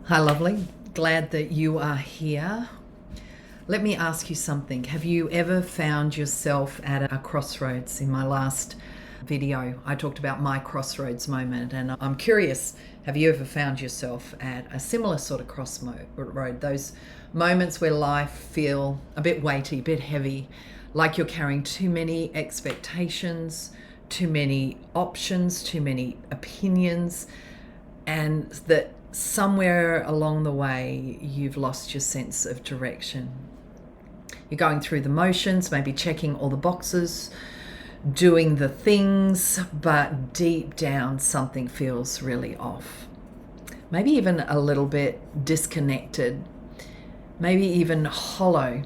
Hi, lovely. Glad that you are here. Let me ask you something. Have you ever found yourself at a crossroads? In my last video, I talked about my crossroads moment, and I'm curious, have you ever found yourself at a similar sort of crossroad? Those moments where life feel a bit weighty, a bit heavy, like you're carrying too many expectations, too many options, too many opinions, and that somewhere along the way you've lost your sense of direction. You're going through the motions, maybe checking all the boxes, doing the things, but deep down something feels really off. Maybe even a little bit disconnected, maybe even hollow.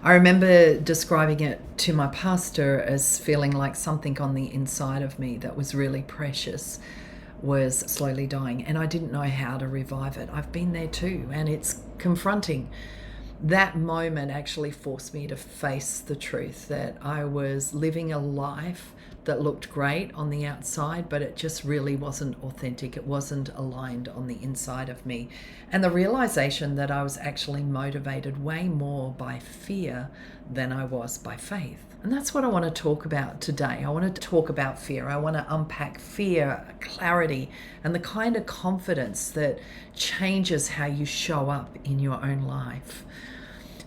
I remember describing it to my pastor as feeling like something on the inside of me that was really precious was slowly dying, and I didn't know how to revive it. I've been there too, and it's confronting. That moment actually forced me to face the truth that I was living a life that looked great on the outside, but it just really wasn't authentic. It wasn't aligned on the inside of me. And the realization that I was actually motivated way more by fear than I was by faith. And that's what I want to talk about today. I want to talk about fear. I want to unpack fear, clarity, and the kind of confidence that changes how you show up in your own life.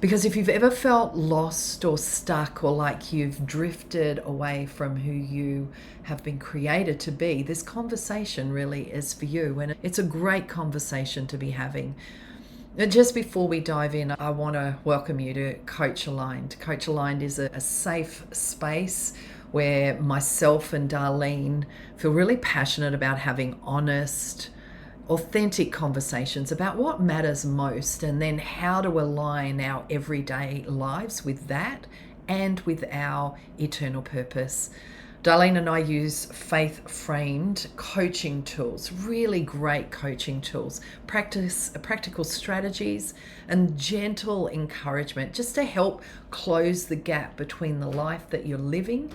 Because if you've ever felt lost or stuck or like you've drifted away from who you have been created to be, this conversation really is for you. And it's a great conversation to be having. And just before we dive in, I want to welcome you to Coach Aligned. Coach Aligned is a safe space where myself and Darlene feel really passionate about having honest, authentic conversations about what matters most, and then how to align our everyday lives with that and with our eternal purpose. Darlene and I use faith-framed coaching tools, really great coaching tools, practical strategies and gentle encouragement just to help close the gap between the life that you're living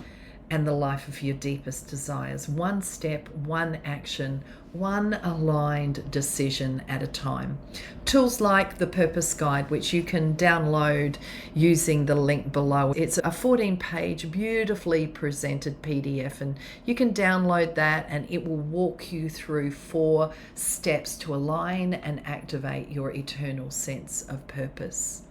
and the life of your deepest desires. One step, one action, one aligned decision at a time. Tools like the Purpose Guide, which you can download using the link below. It's a 14-page, beautifully presented PDF, and you can download that and it will walk you through 4 steps to align and activate your eternal sense of purpose.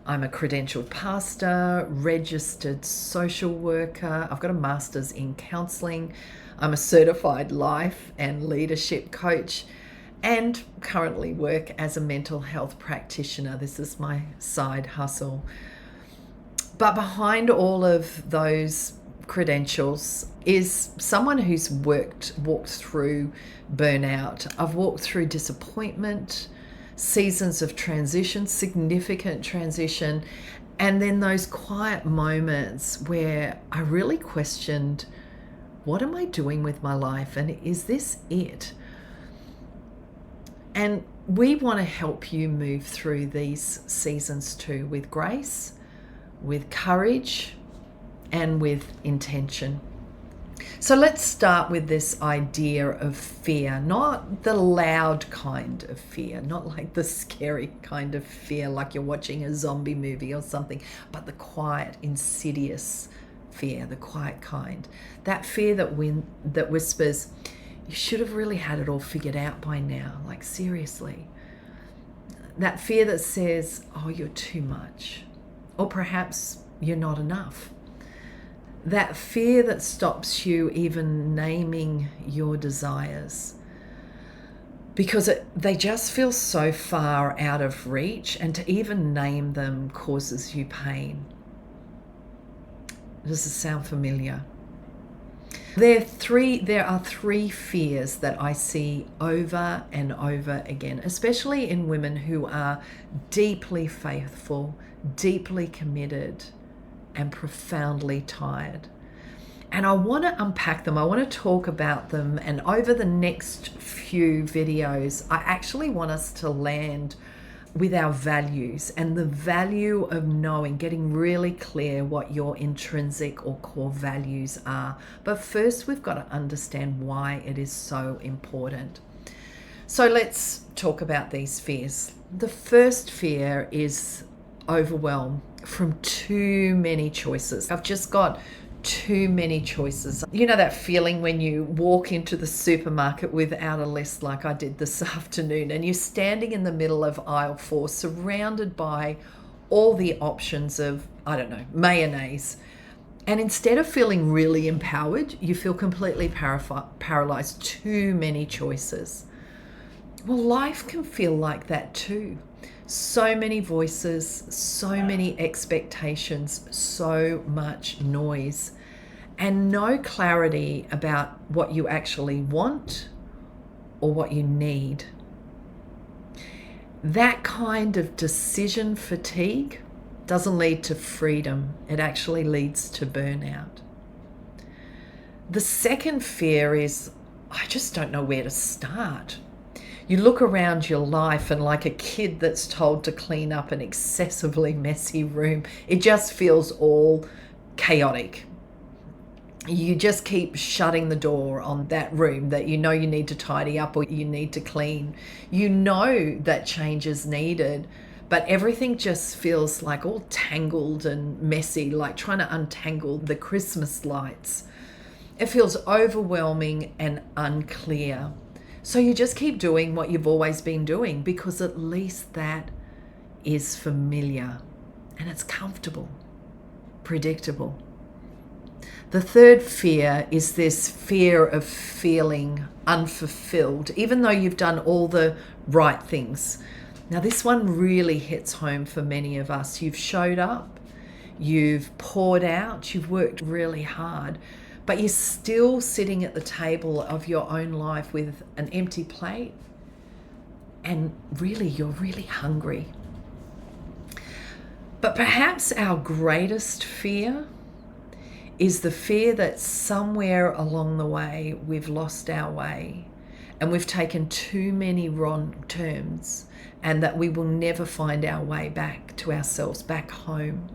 I'm a credentialed pastor, registered social worker. I've got a master's in counseling. I'm a certified life and leadership coach and currently work as a mental health practitioner. This is my side hustle. But behind all of those credentials is someone who's walked through burnout. I've walked through disappointment, seasons of transition, significant transition, and then those quiet moments where I really questioned, what am I doing with my life, and is this it? And we want to help you move through these seasons too, with grace, with courage, and with intention. So let's start with this idea of fear, not the loud kind of fear, not like the scary kind of fear like you're watching a zombie movie or something, but the quiet, insidious fear, the quiet kind. That fear that whispers, you should have really had it all figured out by now, like seriously. That fear that says, oh, you're too much, or perhaps you're not enough. That fear that stops you even naming your desires because they just feel so far out of reach, and to even name them causes you pain. Does it sound familiar? There are three fears that I see over and over again, especially in women who are deeply faithful, deeply committed, and profoundly tired. And I want to unpack them. I want to talk about them. And over the next few videos, I actually want us to land with our values and the value of knowing, getting really clear what your intrinsic or core values are. But first, we've got to understand why it is so important. So let's talk about these fears. The first fear is overwhelm from too many choices. I've just got too many choices. You know that feeling when you walk into the supermarket without a list, like I did this afternoon, and you're standing in the middle of aisle 4 surrounded by all the options of, I don't know, mayonnaise. And instead of feeling really empowered, you feel completely paralyzed. Too many choices. Well, life can feel like that too. So many voices, so many expectations, so much noise, and no clarity about what you actually want or what you need. That kind of decision fatigue doesn't lead to freedom. It actually leads to burnout. The second fear is, I just don't know where to start. You look around your life and like a kid that's told to clean up an excessively messy room, it just feels all chaotic. You just keep shutting the door on that room that you know you need to tidy up or you need to clean. You know that change is needed, but everything just feels like all tangled and messy, like trying to untangle the Christmas lights. It feels overwhelming and unclear. So you just keep doing what you've always been doing because at least that is familiar and it's comfortable, predictable. The third fear is this fear of feeling unfulfilled, even though you've done all the right things. Now, this one really hits home for many of us. You've showed up, you've poured out, you've worked really hard, but you're still sitting at the table of your own life with an empty plate, and really, you're really hungry. But perhaps our greatest fear is the fear that somewhere along the way we've lost our way and we've taken too many wrong turns and that we will never find our way back to ourselves, back home.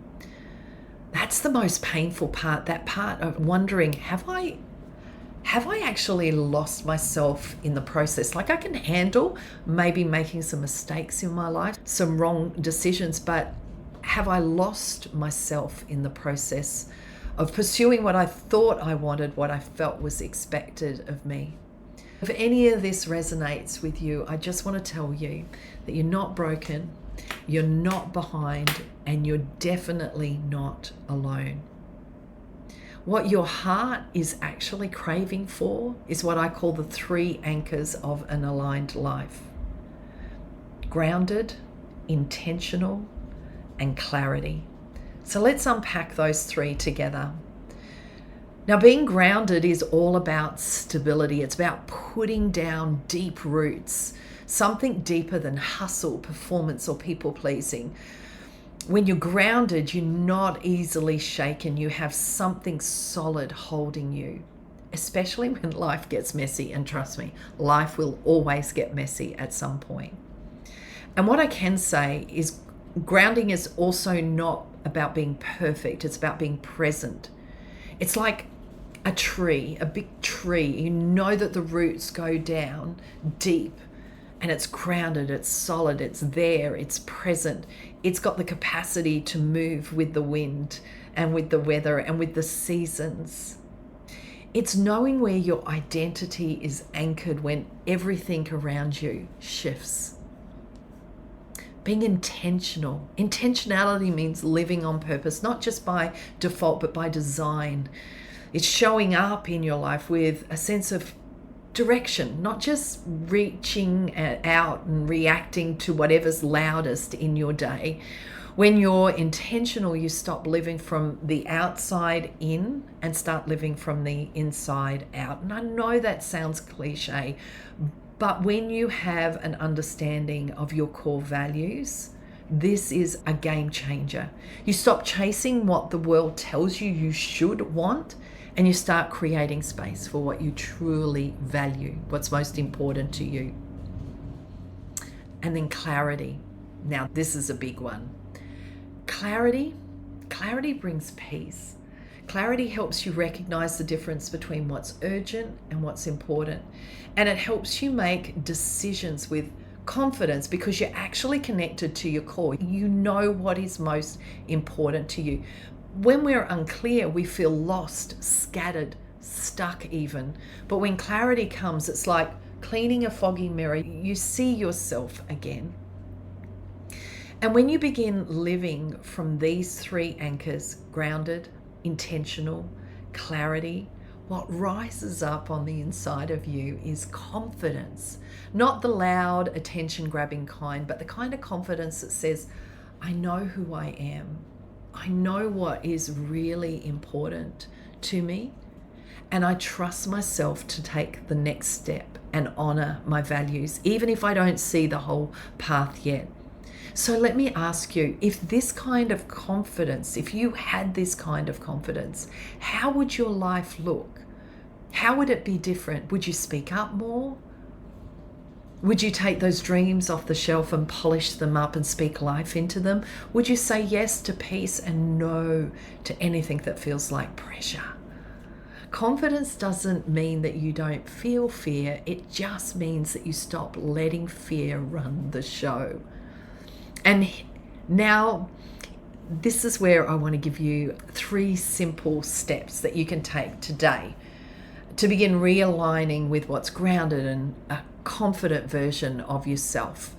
That's the most painful part, that part of wondering, have I actually lost myself in the process? Like I can handle maybe making some mistakes in my life, some wrong decisions, but have I lost myself in the process of pursuing what I thought I wanted, what I felt was expected of me? If any of this resonates with you, I just want to tell you that you're not broken, you're not behind, and you're definitely not alone. What your heart is actually craving for is what I call the 3 anchors of an aligned life: grounded, intentional, and clarity. So let's unpack those 3 together. Now, being grounded is all about stability. It's about putting down deep roots, something deeper than hustle, performance, or people pleasing. When you're grounded, you're not easily shaken. You have something solid holding you, especially when life gets messy. And trust me, life will always get messy at some point. And what I can say is grounding is also not about being perfect. It's about being present. It's like a tree, a big tree. You know that the roots go down deep and it's grounded, it's solid, it's there, it's present. It's got the capacity to move with the wind and with the weather and with the seasons. It's knowing where your identity is anchored when everything around you shifts. Being intentional. Intentionality means living on purpose, not just by default, but by design. It's showing up in your life with a sense of direction, not just reaching out and reacting to whatever's loudest in your day. When you're intentional, you stop living from the outside in and start living from the inside out. And I know that sounds cliche, but when you have an understanding of your core values, this is a game changer. You stop chasing what the world tells you you should want, and you start creating space for what you truly value, what's most important to you. And then clarity. Now, this is a big one. Clarity brings peace. Clarity helps you recognize the difference between what's urgent and what's important. And it helps you make decisions with Confidence, because you're actually connected to your core. You know what is most important to you. When we're unclear, we feel lost, scattered, stuck even. But when clarity comes, it's like cleaning a foggy mirror. You see yourself again. And when you begin living from these three anchors, grounded, intentional, clarity, what rises up on the inside of you is confidence. Not the loud, attention-grabbing kind, but the kind of confidence that says, I know who I am. I know what is really important to me. And I trust myself to take the next step and honor my values, even if I don't see the whole path yet. So let me ask you, if this kind of confidence, if you had this kind of confidence, how would your life look? How would it be different? Would you speak up more? Would you take those dreams off the shelf and polish them up and speak life into them? Would you say yes to peace and no to anything that feels like pressure? Confidence doesn't mean that you don't feel fear. It just means that you stop letting fear run the show. And now, this is where I want to give you 3 simple steps that you can take today to begin realigning with what's grounded and a confident version of yourself.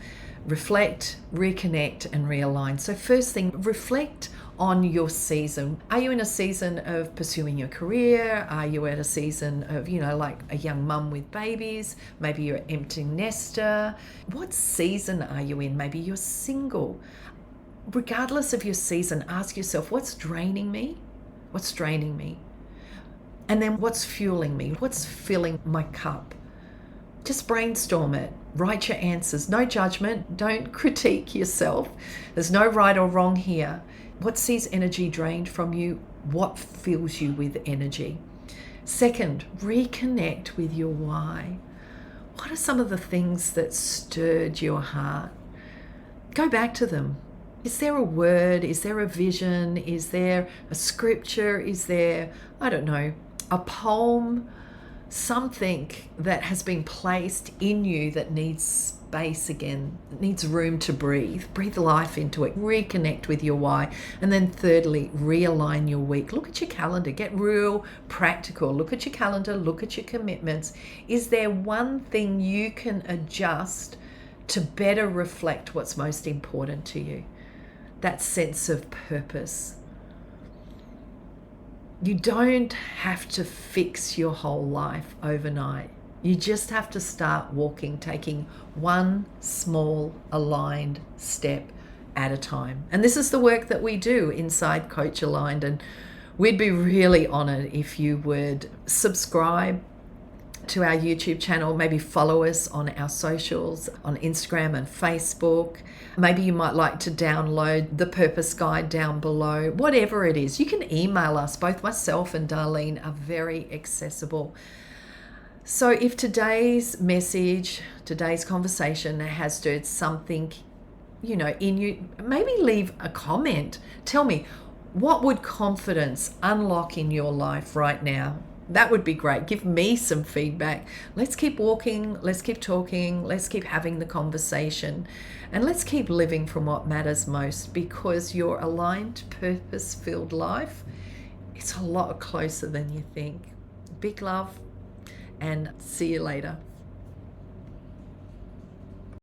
Reflect, reconnect, and realign. So first thing, reflect on your season. Are you in a season of pursuing your career? Are you at a season of, like a young mum with babies? Maybe you're an empty nester. What season are you in? Maybe you're single. Regardless of your season, ask yourself, what's draining me? What's draining me? And then what's fueling me? What's filling my cup? Just brainstorm it. Write your answers. No judgment. Don't critique yourself. There's no right or wrong here. What sees energy drained from you? What fills you with energy? Second, reconnect with your why. What are some of the things that stirred your heart? Go back to them. Is there a word? Is there a vision? Is there a scripture? Is there, I don't know, a poem? Something that has been placed in you that needs space again, needs room to breathe. Breathe life into it. Reconnect with your why. And then thirdly, realign your week. Look at your calendar. Get real practical. Look at your calendar. Look at your commitments. Is there one thing you can adjust to better reflect what's most important to you? That sense of purpose. You don't have to fix your whole life overnight. You just have to start walking, taking one small aligned step at a time. And this is the work that we do inside Coach Aligned. And we'd be really honored if you would subscribe to our YouTube channel, maybe follow us on our socials, on Instagram and Facebook. Maybe you might like to download the purpose guide down below. Whatever it is, you can email us. Both myself and Darlene are very accessible. So if today's message, today's conversation has stirred something, in you, maybe leave a comment. Tell me, what would confidence unlock in your life right now? That would be great. Give me some feedback. Let's keep walking. Let's keep talking. Let's keep having the conversation. And let's keep living from what matters most, because your aligned, purpose-filled life, it's a lot closer than you think. Big love, and see you later.